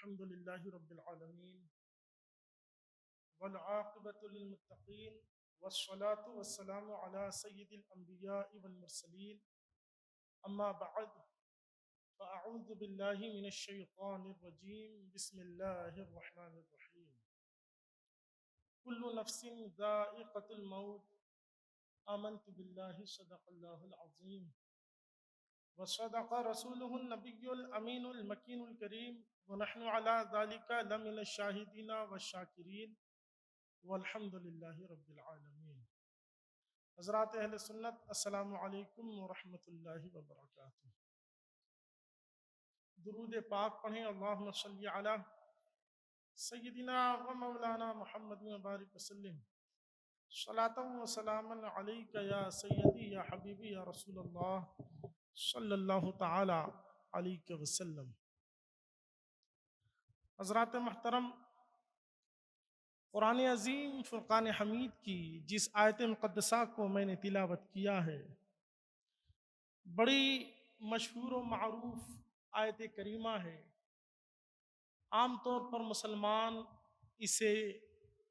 الحمد لله رب العالمين والعاقبة للمتقين والصلاة والسلام على سيد الأنبياء والمرسلين أما بعد فأعوذ بالله من الشيطان الرجيم بسم الله الرحمن الرحيم كل نفس ذائقة الموت آمنت بالله صدق الله العظيم وصدق رسوله النبي الأمين المكين الكريم ونحن على ذلك لمن الشاهدين والشاكرين والحمد للہ رب العالمین۔ حضرات اہل سنت السلام علیکم ورحمۃ اللہ وبرکاتہ۔ درود پاک پڑھیں، اللہم صلی علی سیدنا و مولانا محمد مبارک وسلم، صلاۃ و سلاما علیک یا سیدی یا حبیبی یا رسول اللہ صلی اللہ تعالی علیہ وسلم۔ حضرات محترم، قرآن عظیم فرقان حمید کی جس آیت مقدسہ کو میں نے تلاوت کیا ہے، بڑی مشہور و معروف آیت کریمہ ہے۔ عام طور پر مسلمان اسے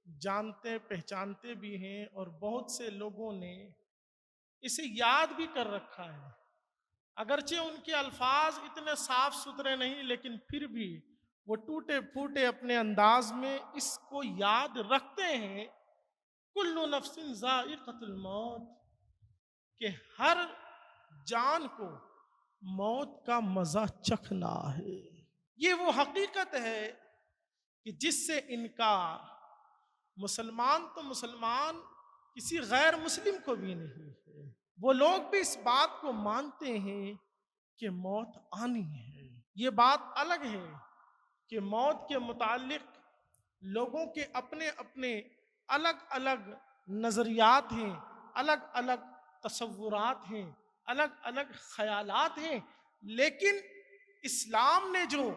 جانتے پہچانتے بھی ہیں اور بہت سے لوگوں نے اسے یاد بھی کر رکھا ہے، اگرچہ ان کے الفاظ اتنے صاف ستھرے نہیں، لیکن پھر بھی وہ ٹوٹے پھوٹے اپنے انداز میں اس کو یاد رکھتے ہیں۔ کل نفس ذائقۃ الموت، کہ ہر جان کو موت کا مزہ چکھنا ہے۔ یہ وہ حقیقت ہے کہ جس سے انکار مسلمان تو مسلمان کسی غیر مسلم کو بھی نہیں ہے۔ وہ لوگ بھی اس بات کو مانتے ہیں کہ موت آنی ہے۔ یہ بات الگ ہے کہ موت کے متعلق لوگوں کے اپنے اپنے الگ الگ نظریات ہیں، الگ الگ تصورات ہیں، الگ الگ خیالات ہیں، لیکن اسلام نے جو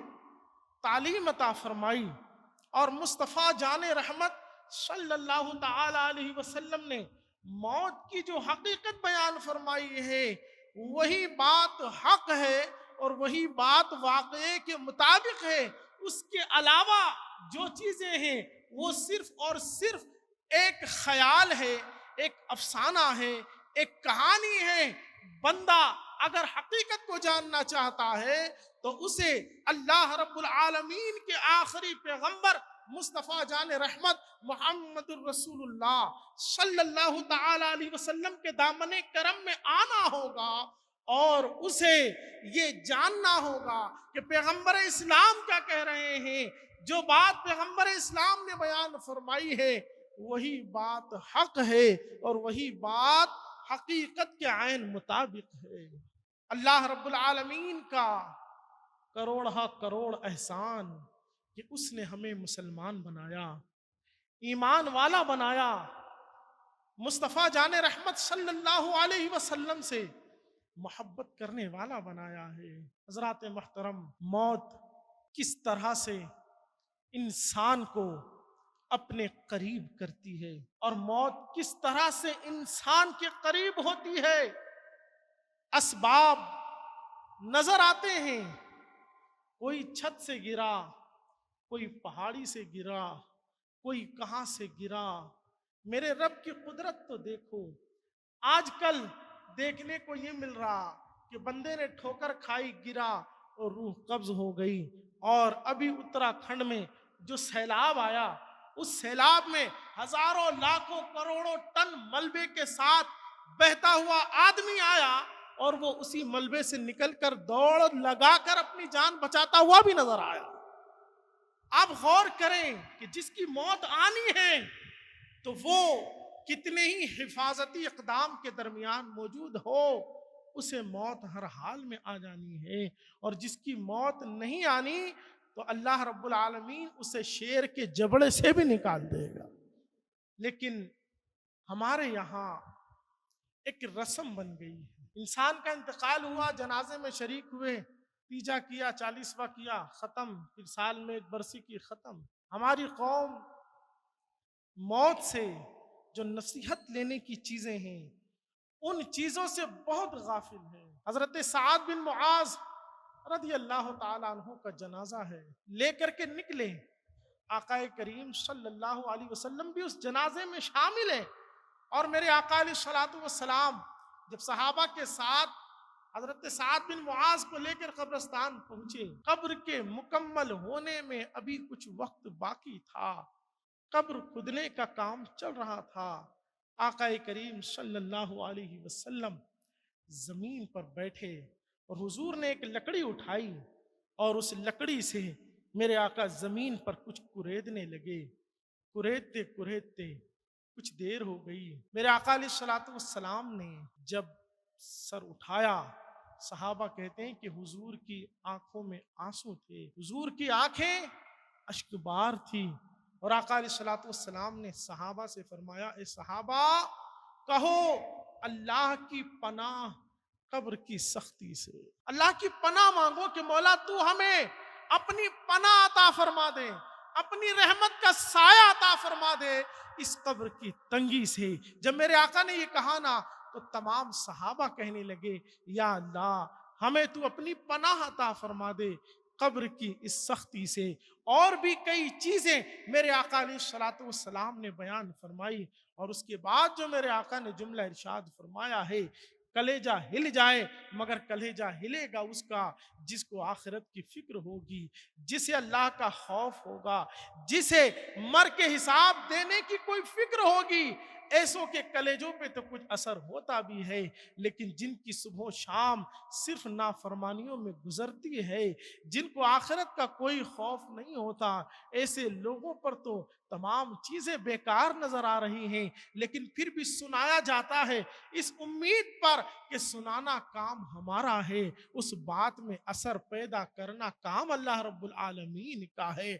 تعلیم عطا فرمائی اور مصطفیٰ جان رحمت صلی اللہ تعالی علیہ وسلم نے موت کی جو حقیقت بیان فرمائی ہے، وہی بات حق ہے اور وہی بات واقعے کے مطابق ہے۔ اس کے علاوہ جو چیزیں ہیں وہ صرف اور صرف ایک خیال ہے، ایک افسانہ ہے، ایک کہانی ہے۔ بندہ اگر حقیقت کو جاننا چاہتا ہے تو اسے اللہ رب العالمین کے آخری پیغمبر مصطفیٰ جان رحمت محمد الرسول اللہ صلی اللہ تعالی علیہ وسلم کے دامن کرم میں آنا ہوگا اور اسے یہ جاننا ہوگا کہ پیغمبر اسلام کیا کہہ رہے ہیں۔ جو بات پیغمبر اسلام نے بیان فرمائی ہے وہی بات حق ہے اور وہی بات حقیقت کے عین مطابق ہے۔ اللہ رب العالمین کا کروڑہ کروڑ احسان کہ اس نے ہمیں مسلمان بنایا، ایمان والا بنایا، مصطفیٰ جان رحمت صلی اللہ علیہ وسلم سے محبت کرنے والا بنایا ہے۔ حضرات محترم، موت کس طرح سے انسان کو اپنے قریب کرتی ہے اور موت کس طرح سے انسان کے قریب ہوتی ہے۔ اسباب نظر آتے ہیں، کوئی چھت سے گرا، کوئی پہاڑی سے گرا، کوئی کہاں سے گرا۔ میرے رب کی قدرت تو دیکھو۔ آج کل دیکھنے کو یہ مل رہا کہ بندے نے ٹھوکر کھائی، گرا اور روح قبض ہو گئی۔ اور ابھی اتراکھنڈ میں جو سیلاب آیا، اس سیلاب میں ہزاروں لاکھوں کروڑوں ٹن ملبے کے ساتھ بہتا ہوا آدمی آیا اور وہ اسی ملبے سے نکل کر دوڑ لگا کر اپنی جان بچاتا ہوا بھی نظر آیا۔ آپ غور کریں کہ جس کی موت آنی ہے تو وہ کتنے ہی حفاظتی اقدام کے درمیان موجود ہو، اسے موت ہر حال میں آ جانی ہے۔ اور جس کی موت نہیں آنی تو اللہ رب العالمین اسے شیر کے جبڑے سے بھی نکال دے گا۔ لیکن ہمارے یہاں ایک رسم بن گئی ہے، انسان کا انتقال ہوا، جنازے میں شریک ہوئے، تیجا کیا، 40واں کیا، ختم، پھر سال میں ایک برسی کی، ختم۔ ہماری قوم موت سے جو نصیحت لینے کی چیزیں ہیں ان چیزوں سے بہت غافل ہے۔ حضرت سعد بن معاذ رضی اللہ تعالیٰ عنہ کا جنازہ ہے، لے کر کے نکلے، آقا کریم صلی اللہ علیہ وسلم بھی اس جنازے میں شامل ہیں، اور میرے آقا علیہ الصلوۃ والسلام جب صحابہ کے ساتھ حضرت سعد بن معاذ کو لے کر قبرستان پہنچے، قبر کے مکمل ہونے میں ابھی کچھ وقت باقی تھا، قبر کھودنے کا کام چل رہا تھا، آقا کریم صلی اللہ علیہ وسلم زمین پر بیٹھے اور حضور نے ایک لکڑی اٹھائی اور اس لکڑی سے میرے آقا زمین پر کچھ کریدنے لگے، کریدتے کریدتے کچھ دیر ہو گئی، میرے آقا علیہ الصلوۃ والسلام نے جب سر اٹھایا، صحابہ کہتے ہیں کہ حضور کی آنکھوں میں آنسو تھے، حضور کی آنکھیں اشکبار تھی، اور آقا علیہ الصلوۃ والسلام نے صحابہ سے فرمایا، اے صحابہ کہو اللہ کی پناہ قبر کی سختی سے، اللہ کی پناہ مانگو کہ مولا تو ہمیں اپنی پناہ عطا فرما دے، اپنی رحمت کا سایہ عطا فرما دے اس قبر کی تنگی سے۔ جب میرے آقا نے یہ کہا نا تو تمام صحابہ کہنے لگے، یا اللہ ہمیں تو اپنی پناہ عطا فرما دے قبر کی اس سختی سے۔ اور بھی کئی چیزیں میرے آقا علیہ الصلوۃ والسلام نے بیان فرمائی، اور اس کے بعد جو میرے آقا نے جملہ ارشاد فرمایا ہے، کلیجہ ہل جائے مگر کلیجہ ہلے گا اس کا جس کو آخرت کی فکر ہوگی، جسے اللہ کا خوف ہوگا، جسے مر کے حساب دینے کی کوئی فکر ہوگی۔ ایسوں کے کلیجوں پہ تو کچھ اثر ہوتا بھی ہے، لیکن جن کی صبح و شام صرف نافرمانیوں میں گزرتی ہے، جن کو آخرت کا کوئی خوف نہیں ہوتا، ایسے لوگوں پر تو تمام چیزیں بیکار نظر آ رہی ہیں، لیکن پھر بھی سنایا جاتا ہے اس امید پر کہ سنانا کام ہمارا ہے، اس بات میں اثر پیدا کرنا کام اللہ رب العالمین کا ہے۔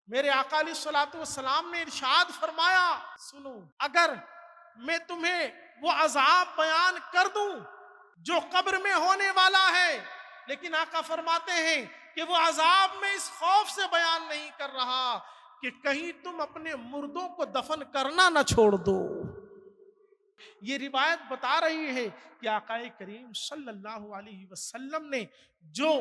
میرے آقا علیہ الصلوۃ والسلام نے ارشاد فرمایا، سنو اگر میں تمہیں وہ عذاب بیان کر دوں جو قبر میں ہونے والا ہے، لیکن آقا فرماتے ہیں کہ وہ عذاب میں اس خوف سے بیان نہیں کر رہا کہ کہیں تم اپنے مردوں کو دفن کرنا نہ چھوڑ دو۔ یہ روایت بتا رہی ہے کہ آقا کریم صلی اللہ علیہ وسلم نے جو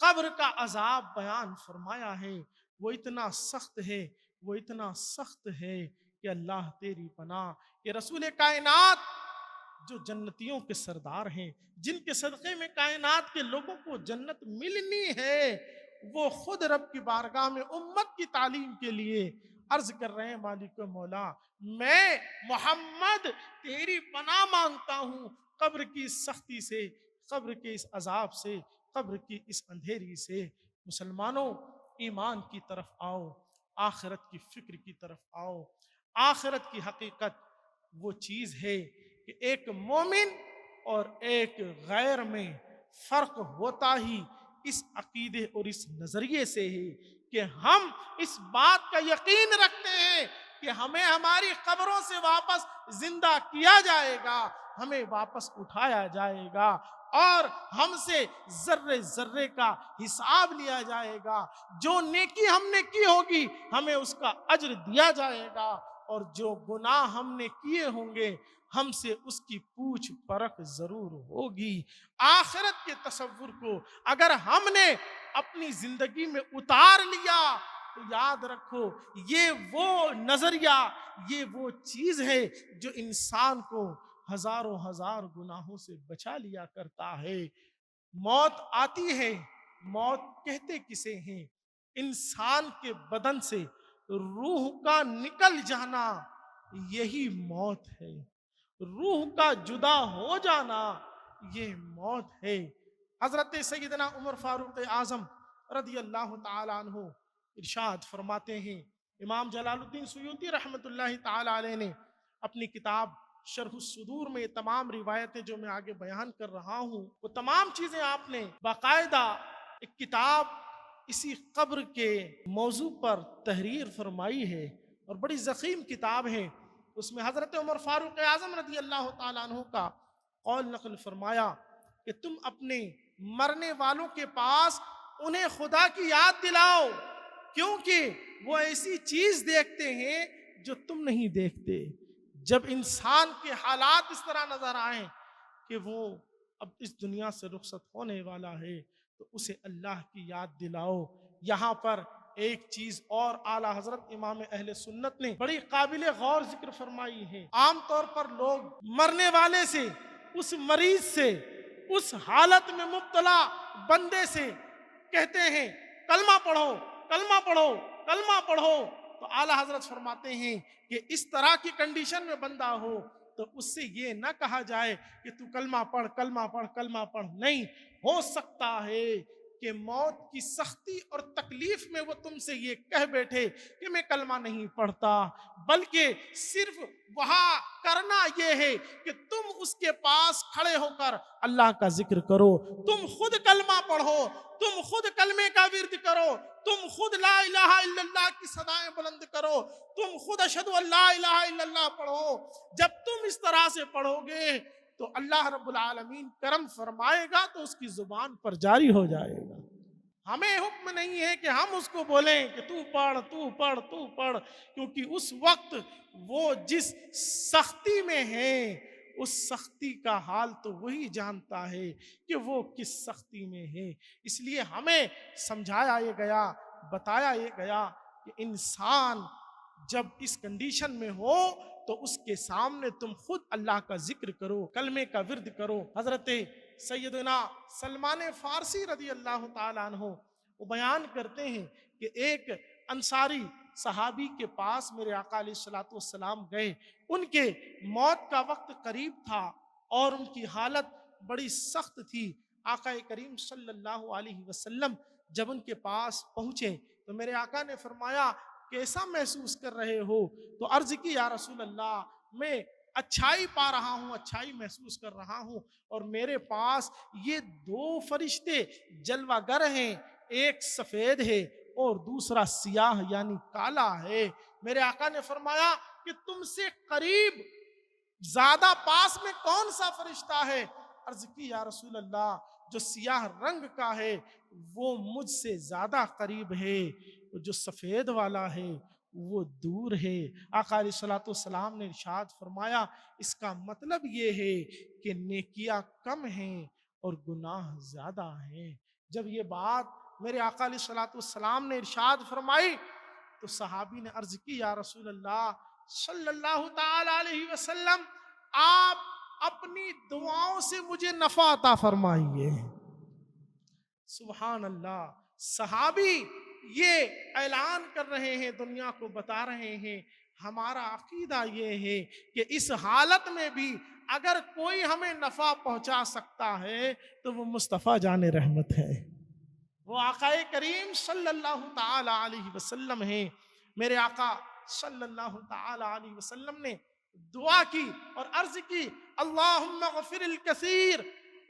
قبر کا عذاب بیان فرمایا ہے وہ اتنا سخت ہے، وہ اتنا سخت ہے کہ اللہ تیری پناہ۔ کہ رسول کائنات جو جنتیوں کے سردار ہیں، جن کے صدقے میں کائنات کے لوگوں کو جنت ملنی ہے، وہ خود رب کی بارگاہ میں امت کی تعلیم کے لیے عرض کر رہے ہیں، مالک و مولا میں محمد تیری پناہ مانگتا ہوں قبر کی سختی سے، قبر کے اس عذاب سے، قبر کی اس اندھیری سے۔ مسلمانوں ایمان کی طرف آؤ، آخرت کی فکر کی طرف آؤ۔ آخرت کی حقیقت وہ چیز ہے کہ ایک مومن اور ایک غیر میں فرق ہوتا ہی اس عقیدے اور اس نظریے سے ہے کہ ہم اس بات کا یقین رکھتے ہیں کہ ہمیں ہماری قبروں سے واپس زندہ کیا جائے گا، ہمیں واپس اٹھایا جائے گا، اور ہم سے ذرے ذرے کا حساب لیا جائے گا۔ جو نیکی ہم نے کی ہوگی ہمیں اس کا اجر دیا جائے گا، اور جو گناہ ہم نے کیے ہوں گے ہم سے اس کی پوچھ پرکھ ضرور ہوگی۔ آخرت کے تصور کو اگر ہم نے اپنی زندگی میں اتار لیا تو یاد رکھو یہ وہ نظریہ، یہ وہ چیز ہے جو انسان کو ہزاروں ہزار گناہوں سے بچا لیا کرتا ہے۔ موت آتی ہے، موت کہتے کسے ہیں؟ انسان کے بدن سے روح کا نکل جانا یہی موت ہے، روح کا جدا ہو جانا یہ موت ہے۔ حضرت سیدنا عمر فاروق اعظم رضی اللہ تعالی عنہ ارشاد فرماتے ہیں، امام جلال الدین سیوطی رحمۃ اللہ تعالی علیہ نے اپنی کتاب شرح الصدور میں یہ تمام روایتیں جو میں آگے بیان کر رہا ہوں وہ تمام چیزیں آپ نے باقاعدہ ایک کتاب اسی قبر کے موضوع پر تحریر فرمائی ہے، اور بڑی ضخیم کتاب ہے۔ اس میں حضرت عمر فاروق اعظم رضی اللہ تعالیٰ عنہ کا قول نقل فرمایا کہ تم اپنے مرنے والوں کے پاس انہیں خدا کی یاد دلاؤ، کیونکہ وہ ایسی چیز دیکھتے ہیں جو تم نہیں دیکھتے۔ جب انسان کے حالات اس طرح نظر آئیں کہ وہ اب اس دنیا سے رخصت ہونے والا ہے تو اسے اللہ کی یاد دلاؤ۔ یہاں پر ایک چیز اور اعلیٰ حضرت امام اہل سنت نے بڑی قابل غور ذکر فرمائی ہے۔ عام طور پر لوگ مرنے والے سے، اس مریض سے، اس حالت میں مبتلا بندے سے کہتے ہیں کلمہ پڑھو، کلمہ پڑھو، کلمہ پڑھو۔ تو اعلیٰ حضرت فرماتے ہیں کہ اس طرح کی کنڈیشن میں بندہ ہو تو اس سے یہ نہ کہا جائے کہ تو کلمہ پڑھ، کلمہ پڑھ، کلمہ پڑھ۔ نہیں، ہو سکتا ہے کہ موت کی سختی اور تکلیف میں وہ تم سے یہ کہہ بیٹھے کہ میں کلمہ نہیں پڑھتا، بلکہ صرف وہاں کرنا یہ ہے کہ تم اس کے پاس کھڑے ہو کر اللہ کا ذکر کرو، تم خود کلمہ پڑھو، تم خود کلمے کا ورد کرو، تم خود لا الہ الا اللہ کی صدائیں بلند کرو، تم خود اشہد ان لا الہ الا اللہ پڑھو۔ جب تم اس طرح سے پڑھو گے تو اللہ رب العالمین کرم فرمائے گا تو اس کی زبان پر جاری ہو جائے گا۔ ہمیں حکم نہیں ہے کہ ہم اس کو بولیں کہ تو پڑھ، تو پڑھ، تو پڑھ، کیونکہ اس وقت وہ جس سختی میں ہے اس سختی کا حال تو وہی جانتا ہے کہ وہ کس سختی میں ہے۔ اس لیے ہمیں سمجھایا یہ گیا، بتایا یہ گیا کہ انسان جب اس کنڈیشن میں ہو تو اس کے سامنے تم خود اللہ کا ذکر کرو، کلمے کا ورد کرو۔ حضرت سیدنا سلمان فارسی رضی اللہ تعالیٰ عنہ وہ بیان کرتے ہیں کہ ایک انصاری صحابی کے پاس میرے آقا علیہ الصلوۃ والسلام گئے۔ ان کے موت کا وقت قریب تھا اور ان کی حالت بڑی سخت تھی۔ آقا کریم صلی اللہ علیہ وسلم جب ان کے پاس پہنچے تو میرے آقا نے فرمایا کیسا محسوس کر رہے ہو؟ تو عرض کی یا رسول اللہ میں اچھائی پا رہا ہوں، اچھائی محسوس کر رہا ہوں، اور میرے پاس یہ دو فرشتے جلوہ گر ہیں، ایک سفید ہے اور دوسرا سیاہ یعنی کالا ہے۔ میرے آقا نے فرمایا کہ تم سے قریب زیادہ پاس میں کون سا فرشتہ ہے؟ عرض کی یا رسول اللہ جو سیاہ رنگ کا ہے وہ مجھ سے زیادہ قریب ہے، جو سفید والا ہے وہ دور ہے۔ آقا علیہ الصلوۃ والسلام نے ارشاد فرمایا اس کا مطلب یہ ہے کہ نیکیاں کم ہیں اور گناہ زیادہ ہیں۔ جب یہ بات میرے آقا علیہ الصلوۃ والسلام نے ارشاد فرمائی تو صحابی نے عرض کی یا رسول اللہ صلی اللہ تعالی علیہ وسلم آپ اپنی دعاؤں سے مجھے نفع عطا فرمائیے۔ سبحان اللہ، صحابی یہ اعلان کر رہے ہیں، دنیا کو بتا رہے ہیں ہمارا عقیدہ یہ ہے کہ اس حالت میں بھی اگر کوئی ہمیں نفع پہنچا سکتا ہے تو وہ مصطفیٰ جان رحمت ہے، وہ آقا کریم صلی اللہ تعالی علیہ وسلم ہیں۔ میرے آقا صلی اللہ تعالی علیہ وسلم نے دعا کی اور عرض کی اللہم اغفر الکثیر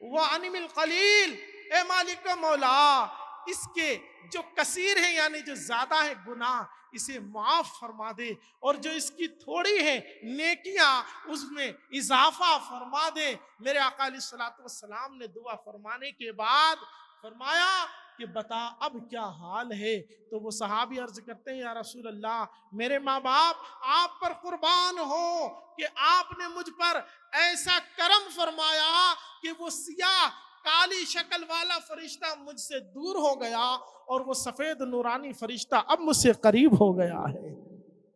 وعنم القلیل، اے مالک مولا اس کے جو کثیر ہیں یعنی جو زیادہ ہے گناہ اسے معاف فرما دے، اور جو اس کی تھوڑی ہے نیکیاں اس میں اضافہ فرما دے۔ میرے آقا علیہ الصلوۃ والسلام نے دعا فرمانے کے بعد فرمایا کہ بتا اب کیا حال ہے؟ تو وہ صحابی عرض کرتے ہیں یا رسول اللہ میرے ماں باپ آپ پر قربان ہو کہ آپ نے مجھ پر ایسا کرم فرمایا کہ وہ سیاہ کالی شکل والا فرشتہ مجھ سے دور ہو گیا اور وہ سفید نورانی فرشتہ اب مجھ سے قریب ہو گیا ہے۔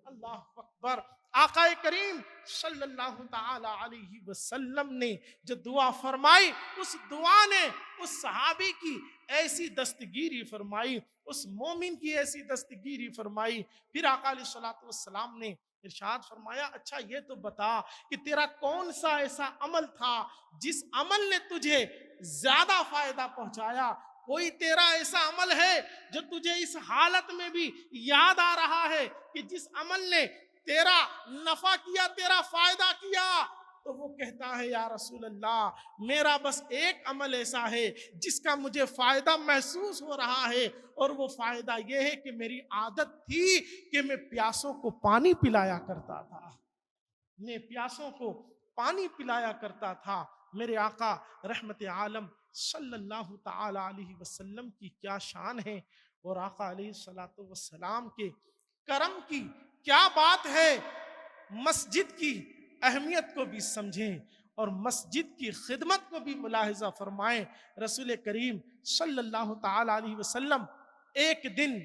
اللہ اکبر۔ آقا کریم صلی اللہ تعالی علیہ وسلم نے جو دعا فرمائی اس دعا نے اس صحابی کی ایسی دستگیری فرمائی، اس مومن کی ایسی دستگیری فرمائی۔ پھر آقا علیہ الصلوۃ والسلام نے ارشاد فرمایا اچھا یہ تو بتا کہ تیرا کون سا ایسا عمل تھا جس عمل نے تجھے زیادہ فائدہ پہنچایا؟ کوئی تیرا ایسا عمل ہے جو تجھے اس حالت میں بھی یاد آ رہا ہے کہ جس عمل نے تیرا نفع کیا، تیرا فائدہ کیا؟ تو وہ کہتا ہے یا رسول اللہ میرا بس ایک عمل ایسا ہے جس کا مجھے فائدہ محسوس ہو رہا ہے، اور وہ فائدہ یہ ہے کہ میری عادت تھی کہ میں پیاسوں کو پانی پلایا کرتا تھا، میں پیاسوں کو پانی پلایا کرتا تھا۔ میرے آقا رحمت عالم صلی اللہ تعالی علیہ وسلم کی کیا شان ہے، اور آقا علیہ الصلوۃ والسلام کے کرم کی کیا بات ہے۔ مسجد کی اہمیت کو بھی سمجھیں اور مسجد کی خدمت کو بھی ملاحظہ فرمائیں۔ رسول کریم صلی اللہ تعالی علیہ وسلم ایک دن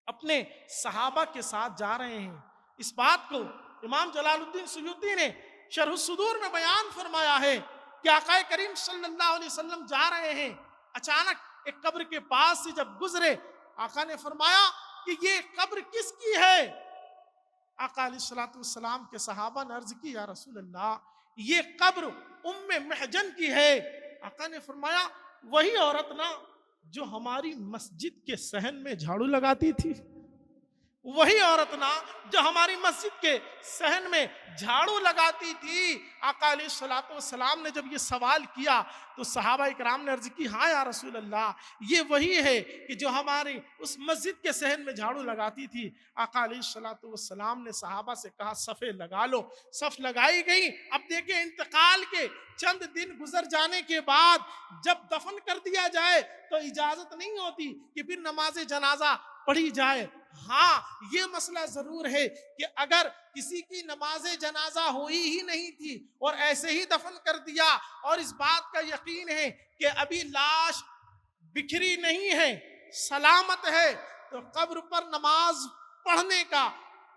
اپنے صحابہ کے ساتھ جا رہے ہیں۔ اس بات کو امام جلال الدین سیوطی نے شرح الصدور میں بیان فرمایا ہے کہ آقا کریم صلی اللہ علیہ وسلم جا رہے ہیں، اچانک ایک قبر کے پاس سے جب گزرے، آقا نے فرمایا کہ یہ قبر کس کی ہے؟ آقا علیہ السلام کے صحابہ نے عرض کی، یا رسول اللہ یہ قبر ام محجن کی ہے۔ آقا نے فرمایا وہی عورت نا جو ہماری مسجد کے صحن میں جھاڑو لگاتی تھی، وہی عورت نا جو ہماری مسجد کے صحن میں جھاڑو لگاتی تھی۔ آقا علیہ السلام نے جب یہ سوال کیا تو صحابہ اکرام نے عرض کی، ہاں یا رسول اللہ یہ وہی ہے کہ جو ہماری اس مسجد کے صحن میں جھاڑو لگاتی تھی۔ آقا علیہ السلام نے صحابہ سے کہا صفیں لگا لو، صف لگائی گئی۔ اب دیکھیں انتقال کے چند دن گزر جانے کے بعد جب دفن کر دیا جائے تو اجازت نہیں ہوتی کہ پھر نماز جنازہ پڑھی جائے۔ ہاں یہ مسئلہ ضرور ہے کہ اگر کسی کی نماز جنازہ ہوئی ہی نہیں تھی اور ایسے ہی دفن کر دیا اور اس بات کا یقین ہے کہ ابھی لاش بکھری نہیں ہے، سلامت ہے، تو قبر پر نماز پڑھنے کا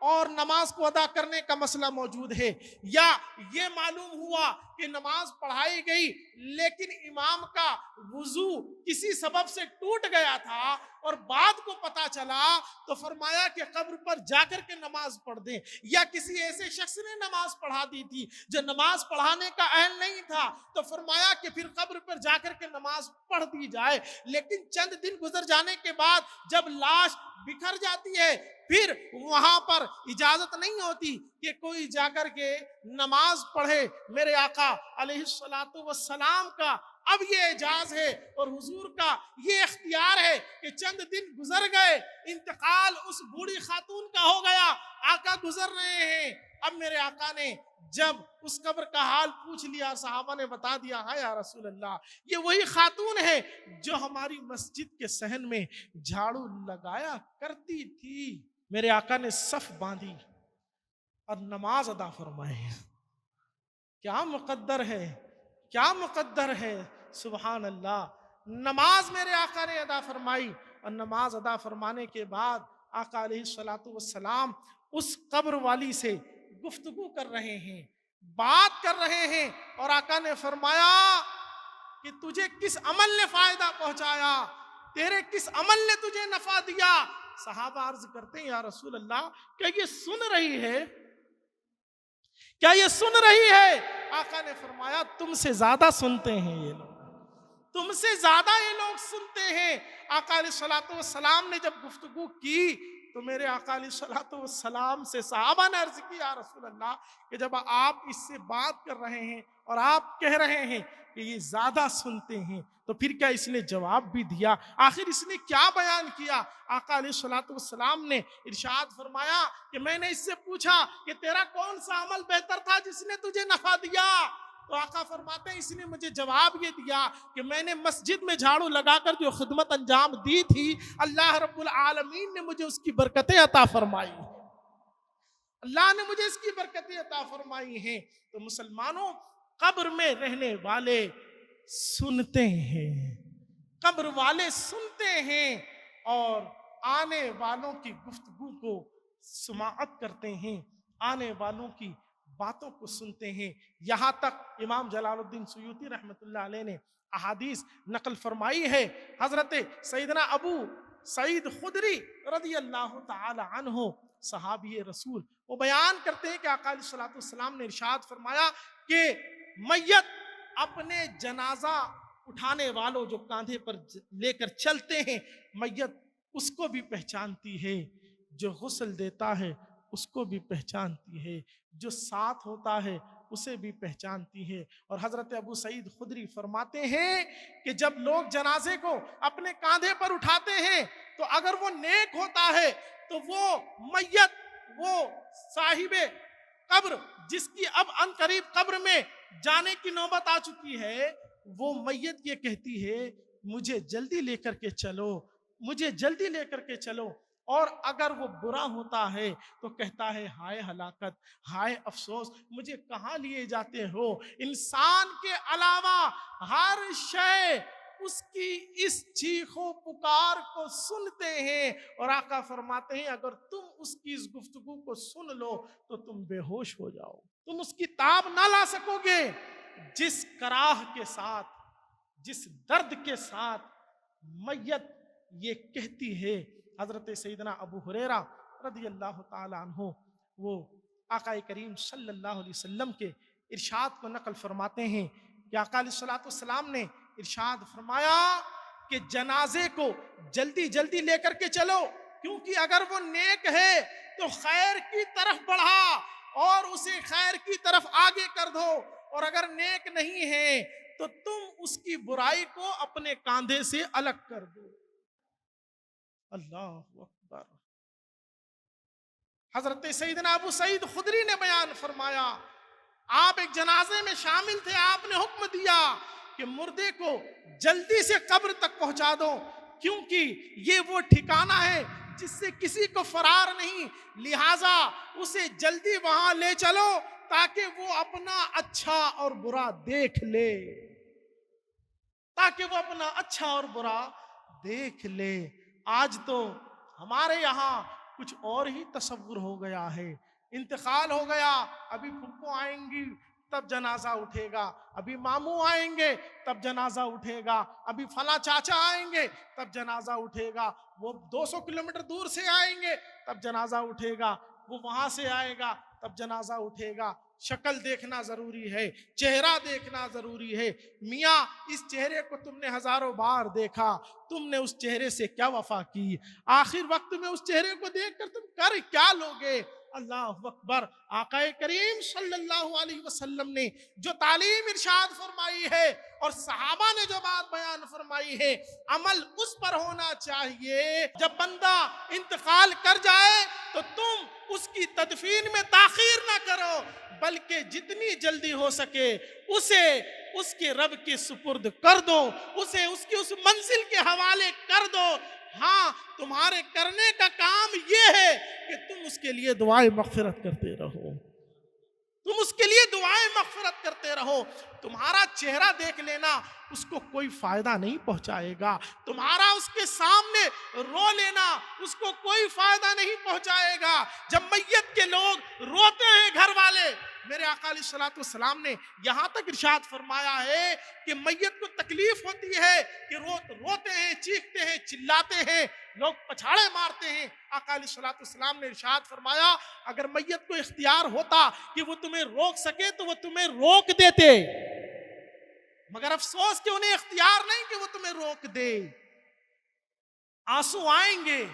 اور نماز کو ادا کرنے کا مسئلہ موجود ہے۔ یا یہ معلوم ہوا کہ نماز پڑھائی گئی لیکن امام کا وضو کسی سبب سے ٹوٹ گیا تھا اور بعد کو پتا چلا تو فرمایا کہ قبر پر جا کر کے نماز پڑھ دیں۔ یا کسی ایسے شخص نے نماز پڑھا دی تھی جو نماز پڑھانے کا اہل نہیں تھا تو فرمایا کہ پھر قبر پر جا کر کے نماز پڑھ دی جائے۔ لیکن چند دن گزر جانے کے بعد جب لاش بکھر جاتی ہے پھر وہاں پر اجازت نہیں ہوتی کہ کوئی جا کر کے نماز پڑھے۔ میرے آقا علیہ السلام کا اب یہ اعجاز ہے اور حضور کا یہ اختیار ہے کہ چند دن گزر گئے، انتقال اس بوڑھی خاتون کا ہو گیا، آقا گزر رہے ہیں۔ اب میرے آقا نے جب اس قبر کا حال پوچھ لیا، صحابہ نے بتا دیا، ہاں یا رسول اللہ یہ وہی خاتون ہے جو ہماری مسجد کے صحن میں جھاڑو لگایا کرتی تھی۔ میرے آقا نے صف باندھی اور نماز ادا فرمائے۔ کیا مقدر ہے، کیا مقدر ہے، سبحان اللہ۔ نماز میرے آقا نے ادا فرمائی اور نماز ادا فرمانے کے بعد آقا علیہ السلام اس قبر والی سے گفتگو کر رہے ہیں، بات کر رہے ہیں، اور آقا نے فرمایا کہ تجھے کس عمل نے فائدہ پہنچایا، تیرے کس عمل نے تجھے نفع دیا؟ صحابہ عرض کرتے ہیں، یا رسول اللہ کیا یہ سن رہی ہے، کیا یہ سن رہی ہے؟ آقا نے فرمایا تم سے زیادہ سنتے ہیں یہ لوگ، تم سے زیادہ یہ لوگ سنتے ہیں۔ آقا علیہ السلام نے جب گفتگو کی تو میرے آقا علیہ السلام سے صحابہ نے عرض کی، یا رسول اللہ کہ جب آپ اس سے بات کر رہے ہیں اور آپ کہہ رہے ہیں کہ یہ زیادہ سنتے ہیں تو پھر کیا اس نے جواب بھی دیا؟ آخر اس نے کیا بیان کیا؟ آقا علیہ السلام نے ارشاد فرمایا کہ میں نے اس سے پوچھا کہ تیرا کون سا عمل بہتر تھا جس نے تجھے نفع دیا؟ تو آقا فرماتے ہیں اس نے مجھے جواب یہ دیا کہ میں نے مسجد میں جھاڑو لگا کر جو خدمت انجام دی تھی، اللہ رب العالمین نے مجھے اس کی برکتیں عطا فرمائی، اللہ نے مجھے اس کی برکتیں عطا فرمائی ہیں۔ تو مسلمانوں، قبر میں رہنے والے سنتے ہیں، قبر والے سنتے ہیں اور آنے والوں کی گفتگو کو سماعت کرتے ہیں، آنے والوں کی باتوں کو سنتے ہیں۔ یہاں تک امام جلال الدین سیوطی رحمۃ اللہ علیہ نے احادیث نقل فرمائی ہے۔ حضرت سیدنا ابو سعید خدری رضی اللہ تعالی عنہ صحابی رسول، وہ بیان کرتے ہیں کہ آقا علیہ السلام نے ارشاد فرمایا کہ میت اپنے جنازہ اٹھانے والوں جو کاندھے پر لے کر چلتے ہیں، میت اس کو بھی پہچانتی ہے، جو غسل دیتا ہے اس کو بھی پہچانتی ہے، جو ساتھ ہوتا ہے اسے بھی پہچانتی ہے۔ اور حضرت ابو سعید خدری فرماتے ہیں کہ جب لوگ جنازے کو اپنے کاندھے پر اٹھاتے ہیں تو اگر وہ نیک ہوتا ہے تو وہ میت، وہ صاحب قبر جس کی اب ان قریب قبر میں جانے کی نوبت آ چکی ہے، وہ میت یہ کہتی ہے مجھے جلدی لے کر کے چلو، مجھے جلدی لے کر کے چلو۔ اور اگر وہ برا ہوتا ہے تو کہتا ہے ہائے ہلاکت، ہائے افسوس، مجھے کہاں لیے جاتے ہو۔ انسان کے علاوہ ہر شے اس کی اس چیخ و پکار کو سنتے ہیں، اور آقا فرماتے ہیں اگر تم اس کی اس گفتگو کو سن لو تو تم بے ہوش ہو جاؤ، تم اس کی تاب نہ لا سکو گے۔ جس کراہ کے ساتھ، جس درد کے ساتھ میت یہ کہتی ہے، حضرت سیدنا ابو ہریرہ رضی اللہ تعالی عنہ وہ آقا کریم صلی اللہ علیہ وسلم کے ارشاد کو نقل فرماتے ہیں کہ آقا علیہ السلام نے ارشاد فرمایا کہ جنازے کو جلدی جلدی لے کر کے چلو، کیونکہ اگر وہ نیک ہے تو خیر کی طرف بڑھا اور اسے خیر کی طرف آگے کر دو، اور اگر نیک نہیں ہے تو تم اس کی برائی کو اپنے کاندھے سے الگ کر دو۔ اللہ اکبر۔ حضرت سیدنا ابو سعید خدری نے بیان فرمایا، آپ ایک جنازے میں شامل تھے، آپ نے حکم دیا کہ مردے کو جلدی سے قبر تک پہنچا دو، کیونکہ یہ وہ ٹھکانہ ہے جس سے کسی کو فرار نہیں، لہٰذا اسے جلدی وہاں لے چلو تاکہ وہ اپنا اچھا اور برا دیکھ لے، تاکہ وہ اپنا اچھا اور برا دیکھ لے۔ آج تو ہمارے یہاں کچھ اور ہی تصور ہو گیا ہے، انتقال ہو گیا، ابھی پھپھو آئیں گی تب جنازہ اٹھے گا، ابھی ماموں آئیں گے تب جنازہ اٹھے گا، ابھی فلاں چاچا آئیں گے تب جنازہ اٹھے گا، وہ 200 کلومیٹر دور سے آئیں گے تب جنازہ اٹھے گا، وہ وہاں سے آئے گا تب جنازہ اٹھے گا۔ شکل دیکھنا ضروری ہے، چہرہ دیکھنا ضروری ہے۔ میاں اس چہرے کو تم نے ہزاروں بار دیکھا، تم نے اس چہرے سے کیا وفا کی؟ آخر وقت میں اس چہرے کو دیکھ کر تم کر کیا لوگے؟ اللہ اکبر۔ آقا کریم صلی اللہ علیہ وسلم نے جو تعلیم ارشاد فرمائی ہے اور صحابہ نے جو بات بیان فرمائی ہے، عمل اس پر ہونا چاہیے۔ جب بندہ انتقال کر جائے تو تم اس کی تدفین میں تاخیر نہ کرو، بلکہ جتنی جلدی ہو سکے اسے اس کے رب کے سپرد کر دو، اسے اس کی اس منزل کے حوالے کر دو۔ ہاں، تمہارے کرنے کا کام یہ ہے کہ تم اس کے لیے دعائیں مغفرت کرتے رہو، تم اس کے لیے دعائیں مغفرت کرتے رہو۔ تمہارا چہرہ دیکھ لینا اس کو کوئی فائدہ نہیں پہنچائے گا، تمہارا اس کے سامنے رو لینا اس کو کوئی فائدہ نہیں پہنچائے گا۔ جب میت کے لوگ روتے ہیں گھر والے، میرے آقا علیہ السلام نے یہاں تک ارشاد فرمایا ہے کہ میت کو تکلیف ہوتی ہے کہ روتے ہیں، چیختے ہیں، چلاتے ہیں، لوگ پچھاڑے مارتے ہیں۔ آقا علیہ السلام نے ارشاد فرمایا اگر میت کو اختیار ہوتا کہ وہ تمہیں روک سکے تو وہ تمہیں روک دیتے، مگر افسوس کہ انہیں اختیار نہیں کہ وہ تمہیں روک دے۔ آنسو آئیں گے،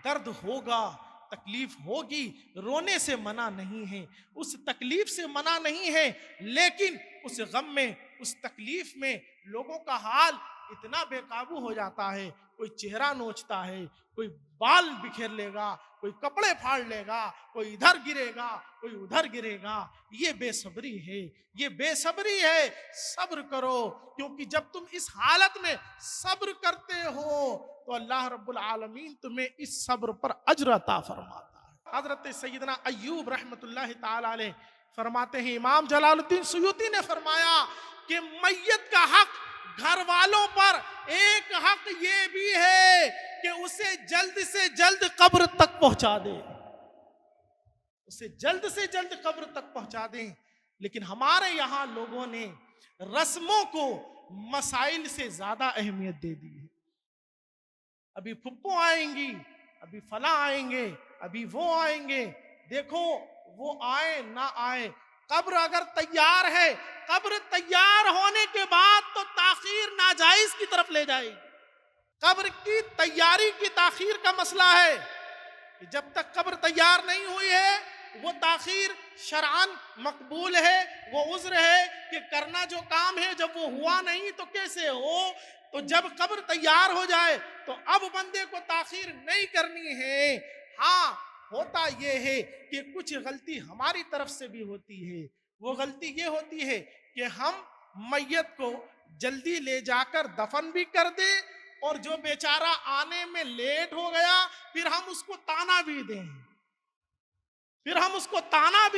درد ہوگا، تکلیف ہوگی، رونے سے منع نہیں ہے، اس تکلیف سے منع نہیں ہے، لیکن اس غم میں، اس تکلیف میں لوگوں کا حال اتنا بے قابو ہو جاتا ہے، کوئی چہرہ نوچتا ہے، کوئی بال بکھیر لے گا، کوئی کپڑے پھاڑ لے گا، کوئی ادھر گرے گا، کوئی ادھر گرے گا۔ یہ بے صبری ہے، یہ بے صبری ہے۔ صبر کرو، کیونکہ جب تم اس حالت میں صبر کرتے ہو تو اللہ رب العالمین تمہیں اس صبر پر اجر عطا فرماتا ہے۔ حضرت سیدنا ایوب رحمت اللہ تعالی علیہ فرماتے ہیں، امام جلال الدین سیوطی نے فرمایا کہ میت کا حق گھر والوں پر ایک حق یہ بھی ہے کہ اسے جلد سے جلد قبر تک پہنچا دے، اسے جلد سے جلد قبر تک پہنچا دیں۔ لیکن ہمارے یہاں لوگوں نے رسموں کو مسائل سے زیادہ اہمیت دے دی ہے۔ ابھی پھپھو آئیں گی، ابھی فلاں آئیں گے، ابھی وہ آئیں گے، دیکھو وہ آئے نہ آئے، قبر اگر تیار ہے، قبر تیار ہونے کے بعد تو تاخیر ناجائز کی طرف لے جائے گی۔ قبر کی تیاری کی تاخیر کا مسئلہ ہے کہ جب تک قبر تیار نہیں ہوئی ہے وہ تاخیر شرعاً مقبول ہے، وہ عذر ہے کہ کرنا جو کام ہے جب وہ ہوا نہیں تو کیسے ہو۔ تو جب قبر تیار ہو جائے تو اب بندے کو تاخیر نہیں کرنی ہے۔ ہاں، ہوتا یہ ہے کہ کچھ غلطی ہماری طرف سے بھی ہوتی ہے۔ وہ غلطی یہ ہوتی ہے کہ ہم میت کو جلدی لے جا کر دفن بھی کر دیں اور جو بیچارہ آنے میں لیٹ ہو گیا پھر ہم اس کو تانا بھی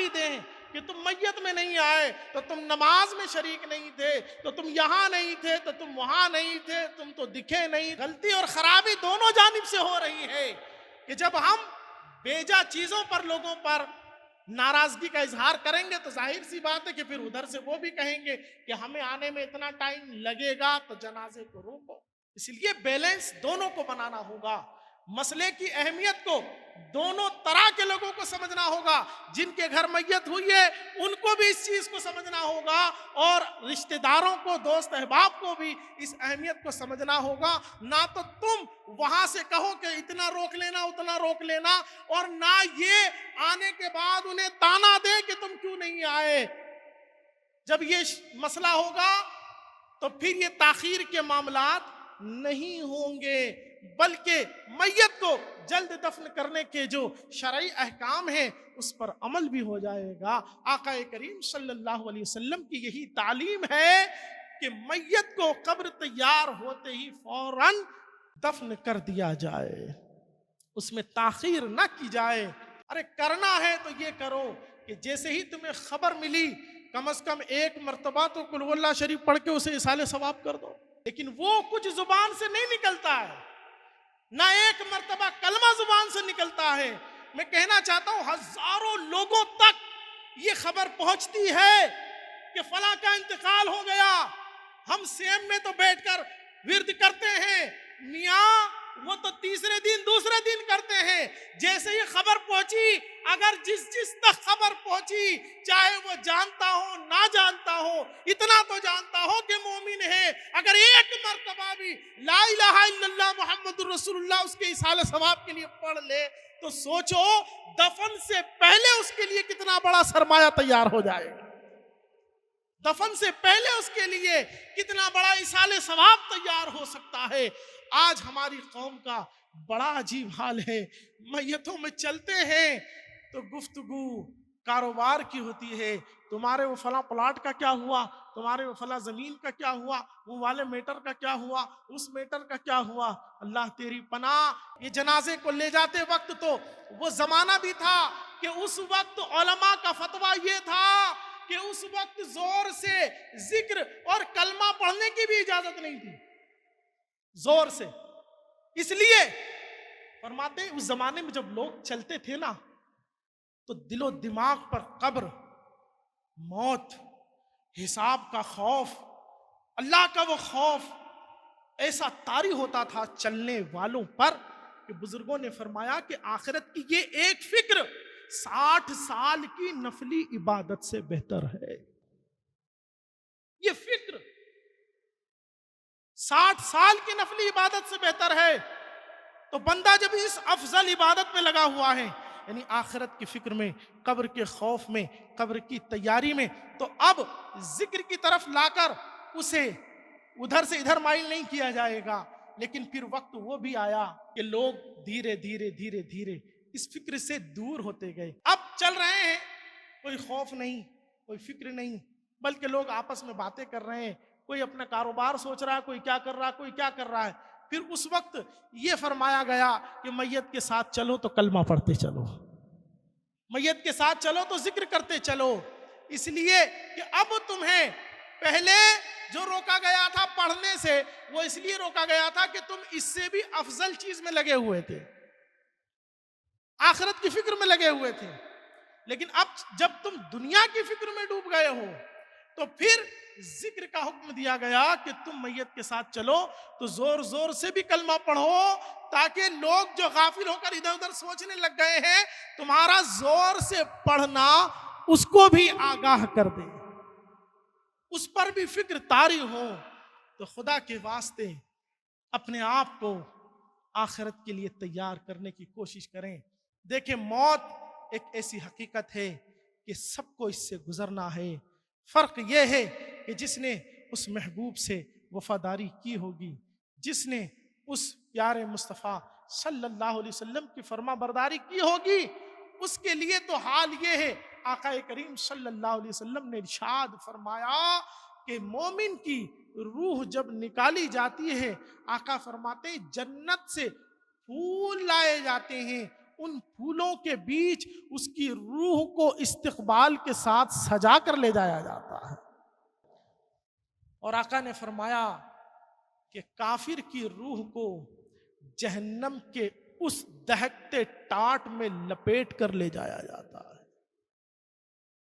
دیں کہ تم میت میں نہیں آئے تو تم نماز میں شریک نہیں تھے، تو تم یہاں نہیں تھے، تو تم وہاں نہیں تھے، تم تو دکھے نہیں۔ غلطی اور خرابی دونوں جانب سے ہو رہی ہے کہ جب ہم بیجا چیزوں پر لوگوں پر ناراضگی کا اظہار کریں گے تو ظاہر سی بات ہے کہ پھر ادھر سے وہ بھی کہیں گے کہ ہمیں آنے میں اتنا ٹائم لگے گا تو جنازے کو روکو۔ اس لیے بیلنس دونوں کو بنانا ہوگا، مسئلے کی اہمیت کو دونوں طرح کے لوگوں کو سمجھنا ہوگا، جن کے گھر میت ہوئی ہے ان کو بھی اس چیز کو سمجھنا ہوگا اور رشتہ داروں کو، دوست احباب کو بھی اس اہمیت کو سمجھنا ہوگا۔ نہ تو تم وہاں سے کہو کہ اتنا روک لینا اتنا روک لینا، اور نہ یہ آنے کے بعد انہیں تانا دے کہ تم کیوں نہیں آئے۔ جب یہ مسئلہ ہوگا تو پھر یہ تاخیر کے معاملات نہیں ہوں گے، بلکہ میت کو جلد دفن کرنے کے جو شرعی احکام ہیں اس پر عمل بھی ہو جائے گا۔ آقا کریم صلی اللہ علیہ وسلم کی یہی تعلیم ہے کہ میت کو قبر تیار ہوتے ہی فوراً دفن کر دیا جائے، اس میں تاخیر نہ کی جائے۔ ارے کرنا ہے تو یہ کرو کہ جیسے ہی تمہیں خبر ملی کم از کم ایک مرتبہ تو قل اللہ شریف پڑھ کے اسے اصالِ ثواب کر دو، لیکن وہ کچھ زبان سے نہیں نکلتا ہے، نہ ایک مرتبہ کلمہ زبان سے نکلتا ہے۔ میں کہنا چاہتا ہوں ہزاروں لوگوں تک یہ خبر پہنچتی ہے کہ فلاں کا انتقال ہو گیا، ہم سیم میں تو بیٹھ کر ورد کرتے ہیں، میاں وہ تو تیسرے دن دوسرے دن کرتے ہیں۔ جیسے یہ خبر پہنچی، اگر جس تک خبر پہنچی چاہے وہ جانتا ہو نہ جانتا ہو، اتنا تو جانتا ہو کہ مومن ہے، اگر ایک مرتبہ بھی لا الہ الا اللہ محمد الرسول اللہ اس کے ایصال ثواب کے لیے پڑھ لے تو سوچو دفن سے پہلے اس کے لیے کتنا بڑا سرمایہ تیار ہو جائے گا، دفن سے پہلے اس کے لیے کتنا بڑا ایصال ثواب تیار ہو سکتا ہے۔ آج ہماری قوم کا بڑا عجیب حال ہے، میتوں میں چلتے ہیں تو گفتگو کاروبار کی ہوتی ہے، تمہارے وہ فلاں پلاٹ کا کیا ہوا، تمہارے وہ فلاں زمین کا کیا ہوا، وہ والے میٹر کا کیا ہوا، اس میٹر کا کیا ہوا۔ اللہ تیری پناہ، یہ جنازے کو لے جاتے وقت تو وہ زمانہ بھی تھا کہ اس وقت علماء کا فتویٰ یہ تھا کہ اس وقت زور سے ذکر اور کلمہ پڑھنے کی بھی اجازت نہیں تھی، زور سے۔ اس لیے فرماتے ہیں اس زمانے میں جب لوگ چلتے تھے نا تو دل و دماغ پر قبر، موت، حساب کا خوف، اللہ کا وہ خوف ایسا طاری ہوتا تھا چلنے والوں پر کہ بزرگوں نے فرمایا کہ آخرت کی یہ ایک فکر 60 سال کی نفلی عبادت سے بہتر ہے۔ یہ فکر 60 سال کی نفلی عبادت سے بہتر ہے۔ تو بندہ جب اس افضل عبادت میں لگا ہوا ہے، یعنی آخرت کی فکر میں، قبر کے خوف میں، قبر کی تیاری میں، تو اب ذکر کی طرف لا کر اسے ادھر سے ادھر مائل نہیں کیا جائے گا۔ لیکن پھر وقت وہ بھی آیا کہ لوگ دھیرے دھیرے اس فکر سے دور ہوتے گئے۔ اب چل رہے ہیں، کوئی خوف نہیں، کوئی فکر نہیں، بلکہ لوگ آپس میں باتیں کر رہے ہیں، کوئی اپنا کاروبار سوچ رہا ہے، کوئی کیا کر رہا ہے، کوئی کیا کر رہا ہے۔ پھر اس وقت یہ فرمایا گیا کہ میت کے ساتھ چلو تو کلمہ پڑھتے چلو، میت کے ساتھ چلو تو ذکر کرتے چلو، اس لیے کہ اب تمہیں پہلے جو روکا گیا تھا پڑھنے سے، وہ اس لیے روکا گیا تھا کہ تم اس سے بھی افضل چیز میں لگے ہوئے تھے، آخرت کی فکر میں لگے ہوئے تھے۔ لیکن اب جب تم دنیا کی فکر میں ڈوب گئے ہو تو پھر ذکر کا حکم دیا گیا کہ تم میت کے ساتھ چلو تو زور زور سے بھی کلمہ پڑھو، تاکہ لوگ جو غافل ہو کر ادھر ادھر سوچنے لگ گئے ہیں تمہارا زور سے پڑھنا اس کو بھی آگاہ کر دے، اس پر بھی فکر طاری ہو۔ تو خدا کے واسطے اپنے آپ کو آخرت کے لیے تیار کرنے کی کوشش کریں۔ دیکھیں موت ایک ایسی حقیقت ہے کہ سب کو اس سے گزرنا ہے، فرق یہ ہے کہ جس نے اس محبوب سے وفاداری کی ہوگی، جس نے اس پیارے مصطفیٰ صلی اللہ علیہ وسلم کی فرما برداری کی ہوگی، اس کے لیے تو حال یہ ہے۔ آقا کریم صلی اللہ علیہ وسلم نے ارشاد فرمایا کہ مومن کی روح جب نکالی جاتی ہے، آقا فرماتے ہیں جنت سے پھول لائے جاتے ہیں، ان پھولوں کے بیچ اس کی روح کو استقبال کے ساتھ سجا کر لے جایا جاتا ہے۔ اور آقا نے فرمایا کہ کافر کی روح کو جہنم کے اس دہکتے ٹاٹ میں لپیٹ کر لے جایا جاتا ہے۔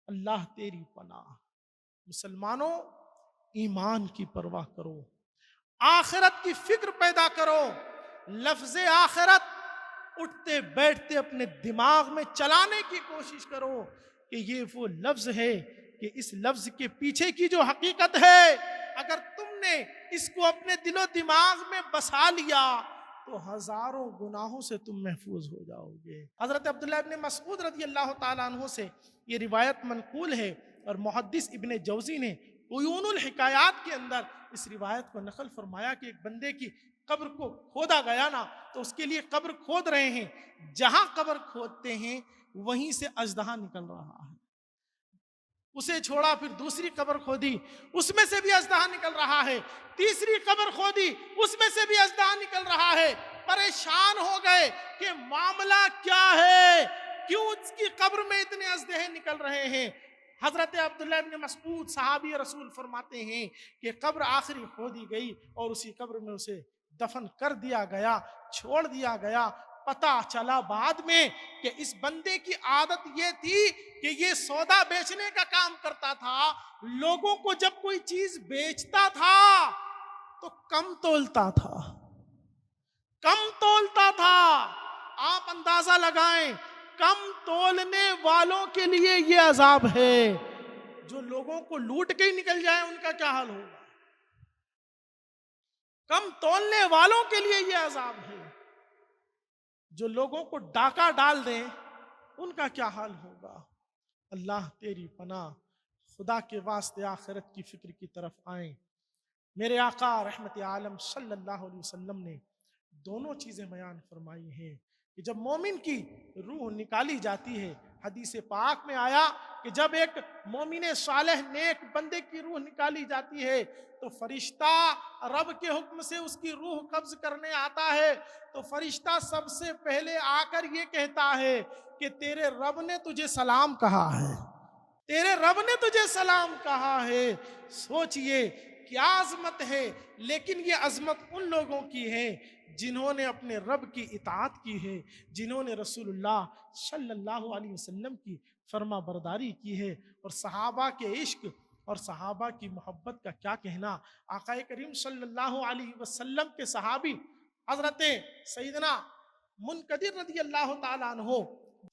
اللہ تیری پناہ۔ مسلمانوں، ایمان کی پرواہ کرو، آخرت کی فکر پیدا کرو، لفظ آخرت اٹھتے بیٹھتے اپنے دماغ میں چلانے کی کوشش کرو کہ یہ وہ لفظ ہے کہ اس لفظ کے پیچھے کی جو حقیقت ہے، اگر تم نے اس کو اپنے دل و دماغ میں بسا لیا تو ہزاروں گناہوں سے تم محفوظ ہو جاؤ گے۔ حضرت عبداللہ ابن مسعود رضی اللہ تعالیٰ عنہ سے یہ روایت منقول ہے، اور محدث ابن جوزی نے عیون الحکایات کے اندر اس روایت کو نقل فرمایا کہ ایک بندے کی قبر کو کھودا گیا نا، تو اس کے لیے قبر کھود رہے ہیں، جہاں قبر کھودتے ہیں وہیں سے اژدہا نکل رہا ہے، اسے چھوڑا پھر دوسری قبر کھودی، اس میں سے بھی اژدہا نکل رہا ہے، تیسری قبر کھودی، اس میں سے بھی اژدہا نکل رہا ہے۔ پریشان ہو گئے کہ معاملہ کیا ہے، کیوں اس کی قبر میں اتنے اژدہے نکل رہے ہیں؟ حضرت عبداللہ ابن مسعود صحابی رسول فرماتے ہیں کہ قبر آخری کھودی گئی اور اسی قبر میں اسے دفن کر دیا گیا، چھوڑ دیا گیا۔ پتہ چلا بعد میں کہ اس بندے کی عادت یہ تھی کہ یہ سودا بیچنے کا کام کرتا تھا، لوگوں کو جب کوئی چیز بیچتا تھا تو کم تولتا تھا، کم تولتا تھا۔ آپ اندازہ لگائیں، کم تولنے والوں کے لیے یہ عذاب ہے، جو لوگوں کو لوٹ کے ہی نکل جائے ان کا کیا حال ہوگا؟ کم تولنے والوں کے لیے یہ عذاب ہے، جو لوگوں کو ڈاکہ ڈال دیں ان کا کیا حال ہوگا؟ اللہ تیری پناہ۔ خدا کے واسطے آخرت کی فکر کی طرف آئیں۔ میرے آقا رحمت عالم صلی اللہ علیہ وسلم نے دونوں چیزیں بیان فرمائی ہیں کہ جب مومن کی روح نکالی جاتی ہے، حدیث پاک میں آیا کہ جب ایک مومن صالح نیک بندے کی روح نکالی جاتی ہے تو فرشتہ رب کے حکم سے اس کی روح قبض کرنے آتا ہے، تو فرشتہ سب سے پہلے آ کر یہ کہتا ہے کہ تیرے رب نے تجھے سلام کہا ہے، تیرے رب نے تجھے سلام کہا ہے۔ سوچئے کیا عظمت ہے، لیکن یہ عظمت ان لوگوں کی ہے جنہوں نے اپنے رب کی اطاعت کی ہے، جنہوں نے رسول اللہ صلی اللہ علیہ وسلم کی فرما برداری کی ہے۔ اور صحابہ کے عشق اور صحابہ کی محبت کا کیا کہنا۔ آقا کریم صلی اللہ علیہ وسلم کے صحابی حضرت سیدنا منقدر رضی اللہ تعالیٰ عنہ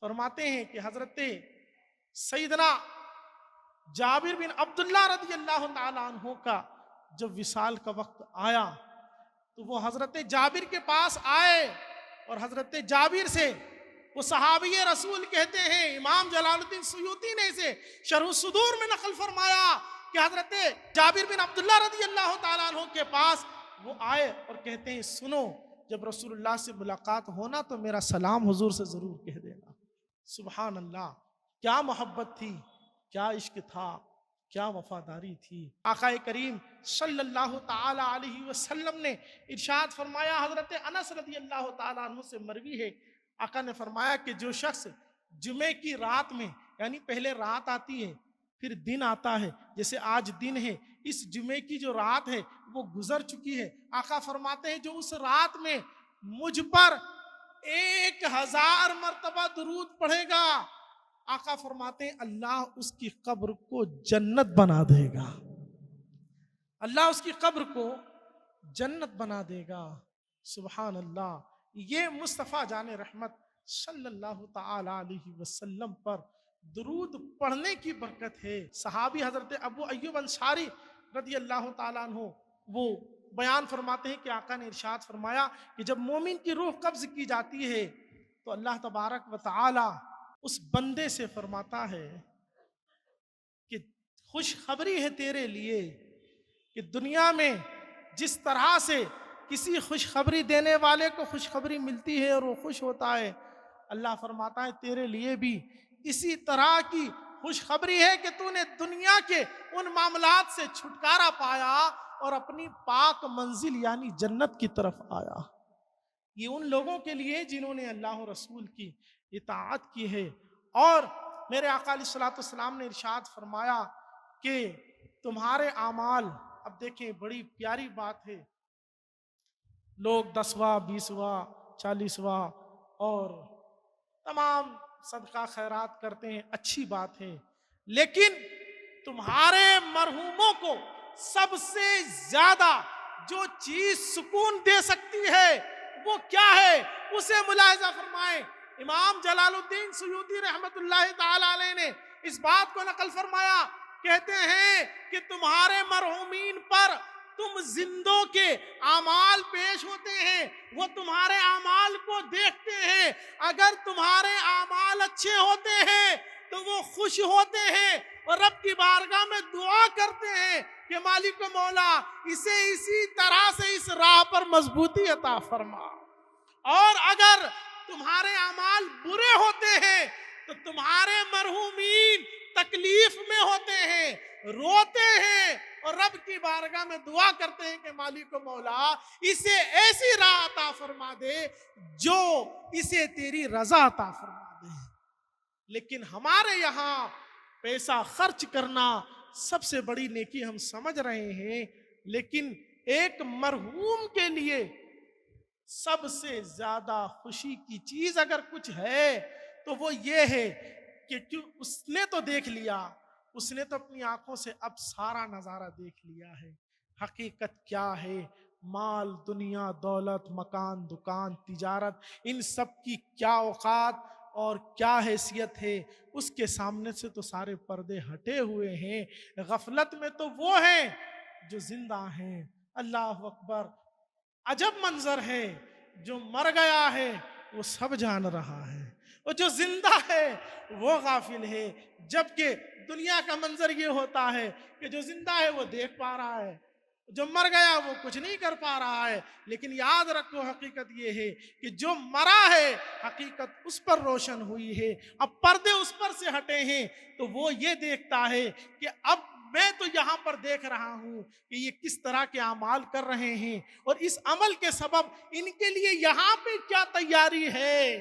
فرماتے ہیں کہ حضرت سیدنا جابر بن عبداللہ رضی اللہ تعالیٰ عنہ کا جب وصال کا وقت آیا تو وہ حضرت جابر کے پاس آئے، اور حضرت جابر سے وہ صحابی رسول کہتے ہیں، امام جلال الدین سیوطی نے اسے شرح الصدور میں نقل فرمایا کہ حضرت جابر بن عبداللہ رضی اللہ تعالیٰ عنہ کے پاس وہ آئے اور کہتے ہیں سنو، جب رسول اللہ سے ملاقات ہونا تو میرا سلام حضور سے ضرور کہہ دینا۔ سبحان اللہ، کیا محبت تھی، کیا عشق تھا، کیا وفاداری تھی۔ آقا کریم صلی اللہ تعالی علیہ وسلم نے ارشاد فرمایا، حضرت انس رضی اللہ تعالیٰ عنہ سے مروی ہے، آقا نے فرمایا کہ جو شخص جمعے کی رات میں، یعنی پہلے رات آتی ہے پھر دن آتا ہے، جیسے آج دن ہے، اس جمعے کی جو رات ہے وہ گزر چکی ہے، آقا فرماتے ہیں جو اس رات میں مجھ پر 1000 مرتبہ درود پڑھے گا، آقا فرماتے ہیں اللہ اس کی قبر کو جنت بنا دے گا، اللہ اس کی قبر کو جنت بنا دے گا۔ سبحان اللہ، یہ مصطفیٰ جان رحمت صلی اللہ تعالی علیہ وسلم پر درود پڑھنے کی برکت ہے۔ صحابی حضرت ابو ایوب انصاری رضی اللہ تعالیٰ عنہ وہ بیان فرماتے ہیں کہ آقا نے ارشاد فرمایا کہ جب مومن کی روح قبض کی جاتی ہے تو اللہ تبارک و تعالی اس بندے سے فرماتا ہے کہ خوشخبری ہے تیرے لیے کہ دنیا میں جس طرح سے کسی خوشخبری دینے والے کو خوشخبری ملتی ہے اور وہ خوش ہوتا ہے، اللہ فرماتا ہے تیرے لیے بھی اسی طرح کی خوشخبری ہے کہ تو نے دنیا کے ان معاملات سے چھٹکارا پایا اور اپنی پاک منزل یعنی جنت کی طرف آیا۔ یہ ان لوگوں کے لیے جنہوں نے اللہ و رسول کی اطاعت کی ہے۔ اور میرے آقا علیہ الصلوۃ والسلام نے ارشاد فرمایا کہ تمہارے اعمال، اب دیکھیں بڑی پیاری بات ہے، لوگ 10واں 20واں 40واں اور تمام صدقہ خیرات کرتے ہیں، اچھی بات ہے، لیکن تمہارے مرحوموں کو سب سے زیادہ جو چیز سکون دے سکتی ہے وہ کیا ہے، اسے ملاحظہ فرمائیں۔ امام جلال الدین سیوطی رحمت اللہ تعالی علیہ نے اس بات کو نقل فرمایا، کہتے ہیں کہ تمہارے مرحومین پر تم زندوں کے اعمال پیش ہوتے ہیں، وہ تمہارے اعمال کو دیکھتے ہیں، اگر تمہارے اعمال اچھے ہوتے ہیں تو وہ خوش ہوتے ہیں اور رب کی بارگاہ میں دعا کرتے ہیں کہ مالک و مولا اسے اسی طرح سے اس راہ پر مضبوطی عطا فرما۔ اور اگر تمہارے اعمال برے ہوتے ہیں تو تمہارے مرحومین تکلیف میں ہوتے ہیں، روتے ہیں اور رب کی بارگاہ میں دعا کرتے ہیں کہ مالک و مولا اسے ایسی راہ عطا فرما دے جو اسے تیری رضا عطا فرما دے۔ لیکن ہمارے یہاں پیسہ خرچ کرنا سب سے بڑی نیکی ہم سمجھ رہے ہیں، لیکن ایک مرحوم کے لیے سب سے زیادہ خوشی کی چیز اگر کچھ ہے تو وہ یہ ہے کہ اس نے تو دیکھ لیا، اس نے تو اپنی آنکھوں سے اب سارا نظارہ دیکھ لیا ہے، حقیقت کیا ہے، مال دنیا دولت مکان دکان تجارت ان سب کی کیا اوقات اور کیا حیثیت ہے، اس کے سامنے سے تو سارے پردے ہٹے ہوئے ہیں۔ غفلت میں تو وہ ہیں جو زندہ ہیں۔ اللہ اکبر، عجب منظر ہے، جو مر گیا ہے وہ سب جان رہا ہے اور جو زندہ ہے وہ غافل ہے، جبکہ دنیا کا منظر یہ ہوتا ہے کہ جو زندہ ہے وہ دیکھ پا رہا ہے، جو مر گیا وہ کچھ نہیں کر پا رہا ہے۔ لیکن یاد رکھو حقیقت یہ ہے کہ جو مرا ہے حقیقت اس پر روشن ہوئی ہے، اب پردے اس پر سے ہٹے ہیں تو وہ یہ دیکھتا ہے کہ اب میں تو یہاں پر دیکھ رہا ہوں کہ یہ کس طرح کے اعمال کر رہے ہیں اور اس عمل کے سبب ان کے لیے یہاں پہ کیا تیاری ہے۔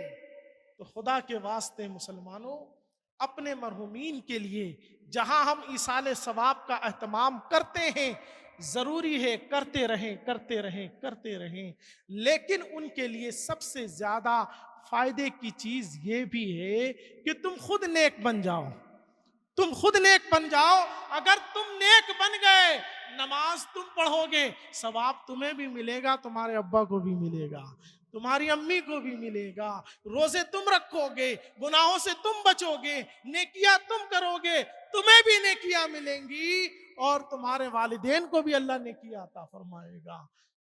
تو خدا کے واسطے مسلمانوں، اپنے مرحومین کے لیے جہاں ہم ایصال ثواب کا اہتمام کرتے ہیں، ضروری ہے کرتے رہیں کرتے رہیں کرتے رہیں، لیکن ان کے لیے سب سے زیادہ فائدے کی چیز یہ بھی ہے کہ تم خود نیک بن جاؤ، تم خود نیک بن جاؤ۔ اگر تم نیک بن گئے، نماز تم پڑھو گے، ثواب تمہیں بھی ملے گا، تمہارے ابا کو بھی ملے گا، تمہاری امی کو بھی ملے گا، روزے تم رکھو گے، گناہوں سے تم بچو گے، نیکیاں تم کرو گے، تمہیں بھی نیکیاں ملیں گی اور تمہارے والدین کو بھی اللہ نیکیاں عطا فرمائے گا۔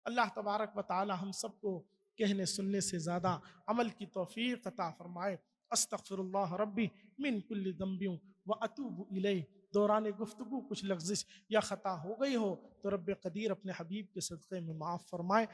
اللہ تبارک و تعالی ہم سب کو کہنے سننے سے زیادہ عمل کی توفیق عطا فرمائے۔ استغفر اللہ ربی من کل ذنب واتوب الیہ۔ دوران گفتگو کچھ لغزش یا خطا ہو گئی ہو تو رب قدیر اپنے حبیب کے صدقے میں معاف فرمائے۔